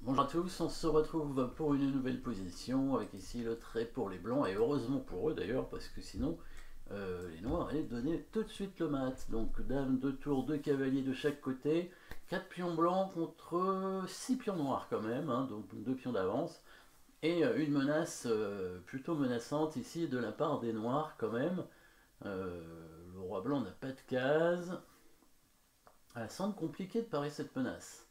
Bonjour à tous, on se retrouve pour une nouvelle position avec ici le trait pour les blancs et heureusement pour eux d'ailleurs parce que sinon les noirs allaient donner tout de suite le mat. Donc dame, 2 tours, 2 cavaliers de chaque côté, 4 pions blancs contre 6 pions noirs quand même, hein, donc 2 pions d'avance. Et une menace plutôt menaçante ici de la part des noirs quand même. Le roi blanc n'a pas de case. Ça semble compliqué de parer cette menace.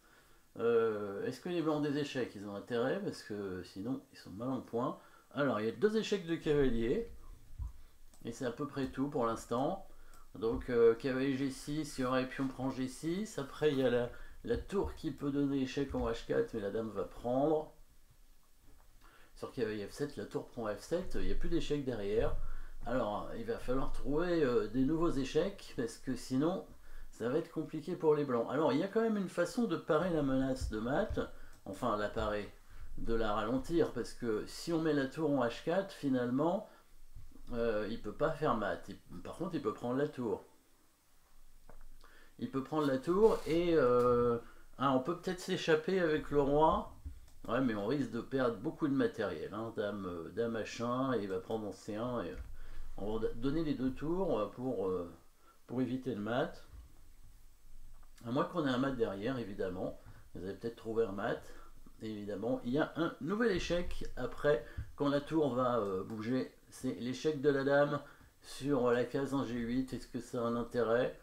Est-ce que les blancs ont des échecs? Ils ont intérêt parce que sinon ils sont mal en point. Alors il y a 2 échecs de cavalier et c'est à peu près tout pour l'instant. Donc cavalier G6, il y aurait pion prend G6. Après il y a la tour qui peut donner échec en H4 mais la dame va prendre. Sur cavalier F7, la tour prend F7, il n'y a plus d'échecs derrière. Alors il va falloir trouver des nouveaux échecs parce que sinon ça va être compliqué pour les blancs. Alors il y a quand même une façon de parer la menace de mat, enfin la parer, de la ralentir, parce que si on met la tour en H4, finalement, il peut pas faire mat. Par contre, il peut prendre la tour. Il peut prendre la tour et on peut peut-être s'échapper avec le roi. Ouais, mais on risque de perdre beaucoup de matériel. Hein. Dame, dame H1, et il va prendre en C1. Et on va donner les 2 tours pour éviter le mat. À moins qu'on ait un mat derrière, évidemment. Vous avez peut-être trouvé un mat. Évidemment, il y a un nouvel échec après, quand la tour va bouger. C'est l'échec de la dame sur la case en G8. Est-ce que ça a un intérêt?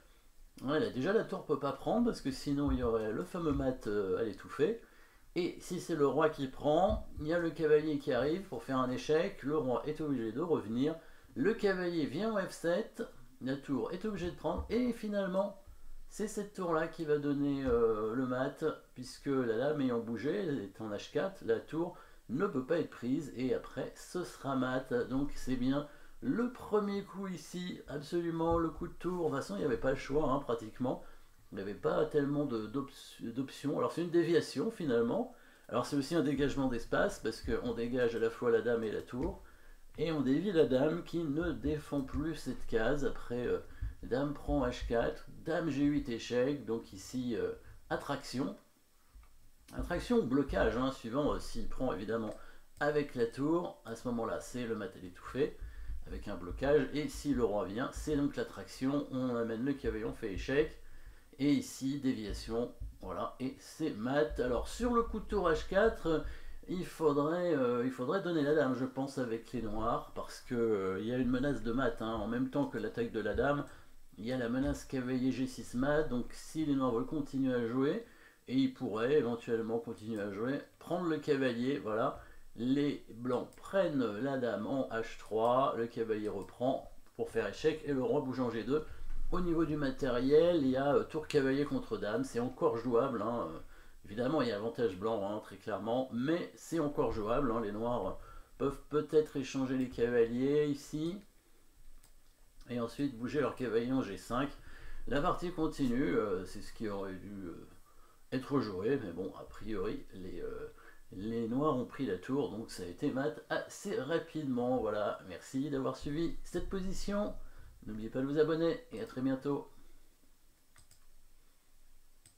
Ouais, là, déjà, la tour ne peut pas prendre, parce que sinon, il y aurait le fameux mat à l'étouffer. Et si c'est le roi qui prend, il y a le cavalier qui arrive pour faire un échec. Le roi est obligé de revenir. Le cavalier vient au F7. La tour est obligée de prendre. Et finalement, c'est cette tour-là qui va donner le mat, puisque la dame ayant bougé, elle est en H4, la tour ne peut pas être prise, et après ce sera mat. Donc c'est bien le premier coup ici, absolument, le coup de tour. De toute façon, il n'y avait pas le choix, hein, pratiquement. Il n'y avait pas tellement d'options. Alors c'est une déviation finalement. Alors c'est aussi un dégagement d'espace, parce qu'on dégage à la fois la dame et la tour. Et on dévie la dame qui ne défend plus cette case. Après, dame prend H4, dame G8 échec, donc ici attraction. Attraction ou blocage, hein, suivant s'il prend évidemment avec la tour. À ce moment-là, c'est le mat à l'étouffé, avec un blocage. Et si le roi vient, c'est donc l'attraction. On amène le cavalier, on fait échec. Et ici, déviation, voilà, et c'est mat. Alors sur le coup de tour H4, il faudrait donner la dame, je pense, avec les noirs, parce que il y a une menace de mat, hein, en même temps que l'attaque de la dame, il y a la menace cavalier G6 mat, donc si les noirs veulent continuer à jouer, et ils pourraient éventuellement continuer à jouer, prendre le cavalier, voilà, les blancs prennent la dame en H3, le cavalier reprend pour faire échec, et le roi bouge en G2. Au niveau du matériel, il y a tour cavalier contre dame, c'est encore jouable. Hein. Évidemment, il y a avantage blanc, hein, très clairement, mais c'est encore jouable. Hein. Les noirs peuvent peut-être échanger les cavaliers ici, et ensuite bouger leur cavalier en G5. La partie continue, c'est ce qui aurait dû être joué, mais bon, a priori, les noirs ont pris la tour, donc ça a été mat assez rapidement. Voilà, merci d'avoir suivi cette position. N'oubliez pas de vous abonner et à très bientôt.